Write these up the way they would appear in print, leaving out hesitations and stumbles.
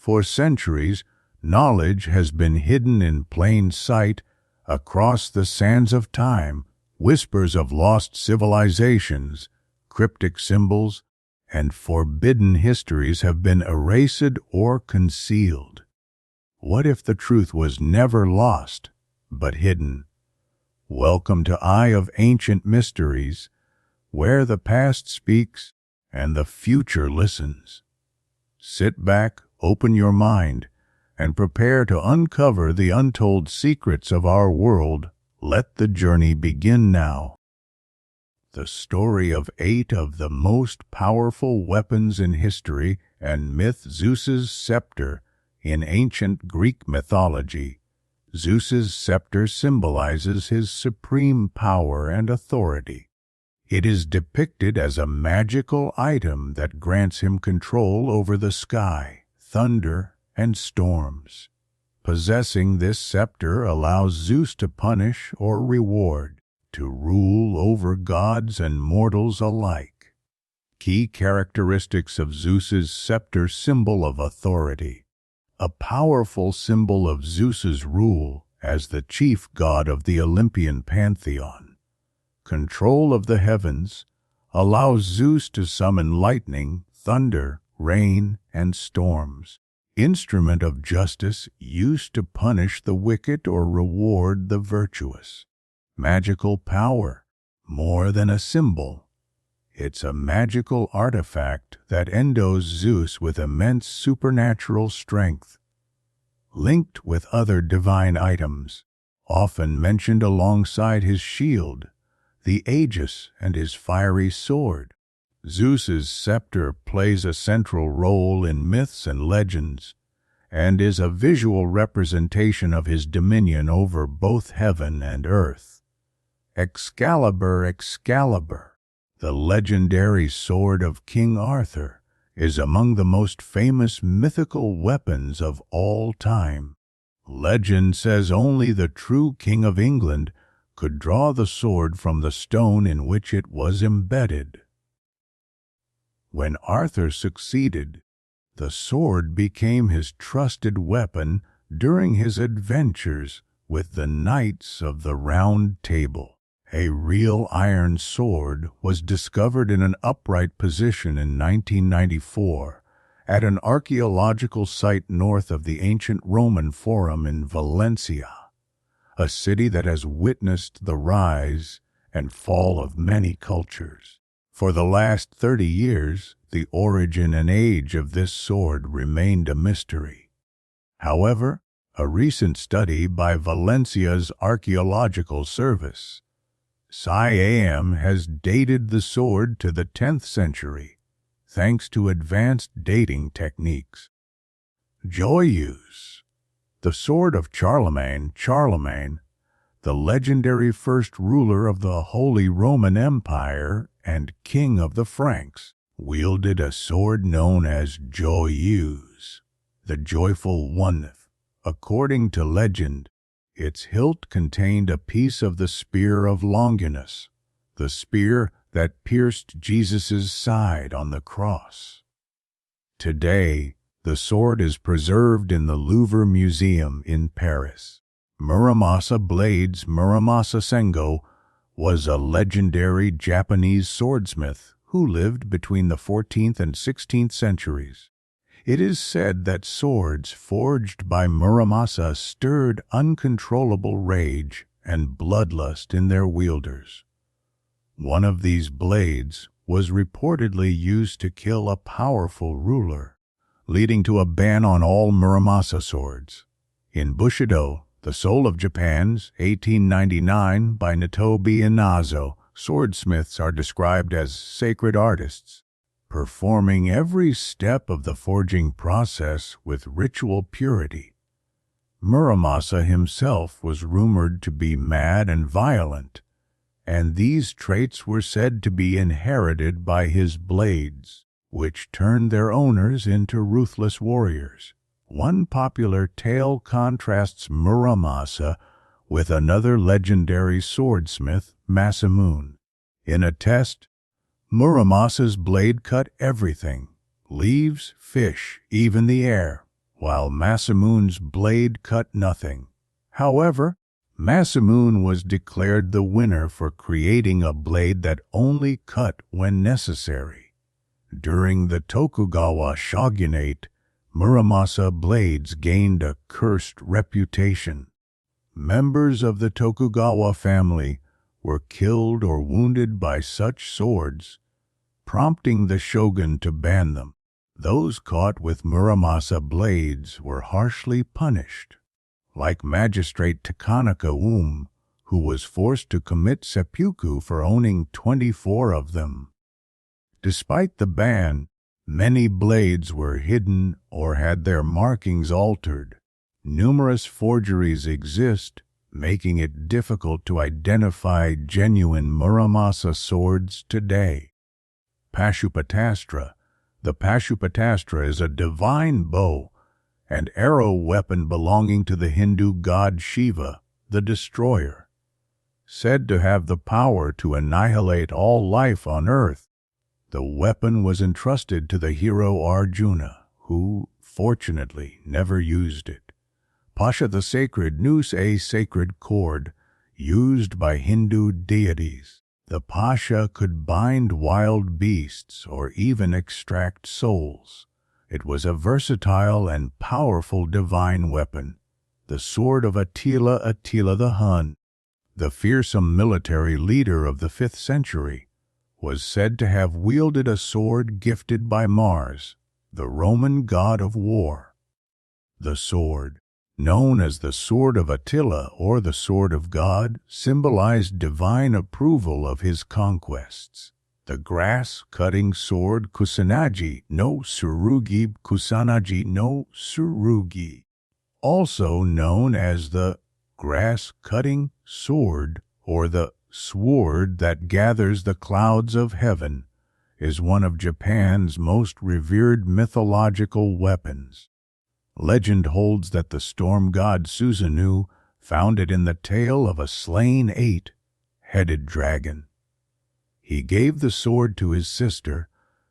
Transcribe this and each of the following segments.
For centuries, knowledge has been hidden in plain sight across the sands of time. Whispers of lost civilizations, cryptic symbols, and forbidden histories have been erased or concealed. What if the truth was never lost, but hidden? Welcome to Eye of Ancient Mysteries, where the past speaks and the future listens. Sit back, open your mind, and prepare to uncover the untold secrets of our world. Let the journey begin now. The story of 8 of the most powerful weapons in history and myth. Zeus's scepter. In ancient Greek mythology, Zeus's scepter symbolizes his supreme power and authority. It is depicted as a magical item that grants him control over the sky, thunder, and storms. Possessing this scepter allows Zeus to punish or reward, to rule over gods and mortals alike. Key characteristics of Zeus's scepter. Symbol of authority. A powerful symbol of Zeus's rule as the chief god of the Olympian pantheon. Control of the heavens allows Zeus to summon lightning, thunder, rain, and storms. Instrument of justice used to punish the wicked or reward the virtuous. Magical power, more than a symbol. It's a magical artifact that endows Zeus with immense supernatural strength. Linked with other divine items, often mentioned alongside his shield, the aegis and his fiery sword. Zeus's scepter plays a central role in myths and legends, and is a visual representation of his dominion over both heaven and earth. Excalibur. Excalibur, the legendary sword of King Arthur, is among the most famous mythical weapons of all time. Legend says only the true King of England could draw the sword from the stone in which it was embedded. When Arthur succeeded, the sword became his trusted weapon during his adventures with the Knights of the Round Table. A real iron sword was discovered in an upright position in 1994 at an archaeological site north of the ancient Roman Forum in Valencia, a city that has witnessed the rise and fall of many cultures. For the last 30 years, the origin and age of this sword remained a mystery. However, a recent study by Valencia's Archaeological Service, SciAM, has dated the sword to the 10th century, thanks to advanced dating techniques. Joyeuse, the sword of Charlemagne. Charlemagne, the legendary first ruler of the Holy Roman Empire and king of the Franks, wielded a sword known as Joyeuse, the joyful one. According to legend, its hilt contained a piece of the spear of Longinus, the spear that pierced Jesus' side on the cross. Today, the sword is preserved in the Louvre Museum in Paris. Muramasa Blades. Muramasa Sengo was a legendary Japanese swordsmith who lived between the 14th and 16th centuries. It is said that swords forged by Muramasa stirred uncontrollable rage and bloodlust in their wielders. One of these blades was reportedly used to kill a powerful ruler, leading to a ban on all Muramasa swords. In Bushido, The Soul of Japan's 1899 by Nitobe Inazo, swordsmiths are described as sacred artists, performing every step of the forging process with ritual purity. Muramasa himself was rumored to be mad and violent, and these traits were said to be inherited by his blades, which turned their owners into ruthless warriors. One popular tale contrasts Muramasa with another legendary swordsmith, Masamune. In a test, Muramasa's blade cut everything, leaves, fish, even the air, while Masamune's blade cut nothing. However, Masamune was declared the winner for creating a blade that only cut when necessary. During the Tokugawa shogunate, Muramasa blades gained a cursed reputation. Members of the Tokugawa family were killed or wounded by such swords, prompting the shogun to ban them. Those caught with Muramasa blades were harshly punished, like Magistrate Takanaka who was forced to commit seppuku for owning 24 of them. Despite the ban, many blades were hidden or had their markings altered. Numerous forgeries exist, making it difficult to identify genuine Muramasa swords today. Pashupatastra. The Pashupatastra is a divine bow and arrow weapon belonging to the Hindu god Shiva, the destroyer. Said to have the power to annihilate all life on earth, the weapon was entrusted to the hero Arjuna, who, fortunately, never used it. Pasha the sacred noose, a sacred cord used by Hindu deities. The Pasha could bind wild beasts or even extract souls. It was a versatile and powerful divine weapon. The Sword of Attila, Attila the Hun, the fearsome military leader of the 5th century, was said to have wielded a sword gifted by Mars, the Roman god of war. The sword, known as the Sword of Attila or the Sword of God, symbolized divine approval of his conquests. The grass-cutting sword Kusanagi no Tsurugi, Kusanagi no Tsurugi, also known as the grass-cutting sword or the sword that gathers the clouds of heaven, is one of Japan's most revered mythological weapons. Legend holds that the storm god Susanoo found it in the tail of a slain 8-headed dragon. He gave the sword to his sister,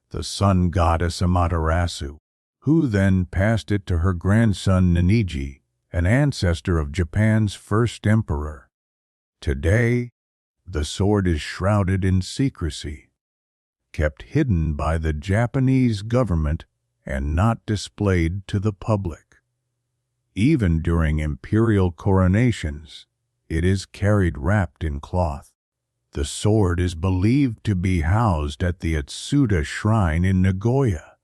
the sun goddess Amaterasu, who then passed it to her grandson Ninigi, an ancestor of Japan's first emperor. Today, the sword is shrouded in secrecy, kept hidden by the Japanese government and not displayed to the public. Even during imperial coronations, it is carried wrapped in cloth. The sword is believed to be housed at the Atsuta Shrine in Nagoya,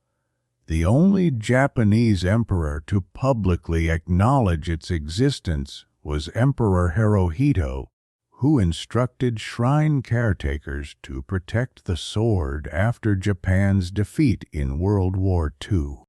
the only Japanese emperor to publicly acknowledge its existence was Emperor Hirohito, who instructed shrine caretakers to protect the sword after Japan's defeat in World War II.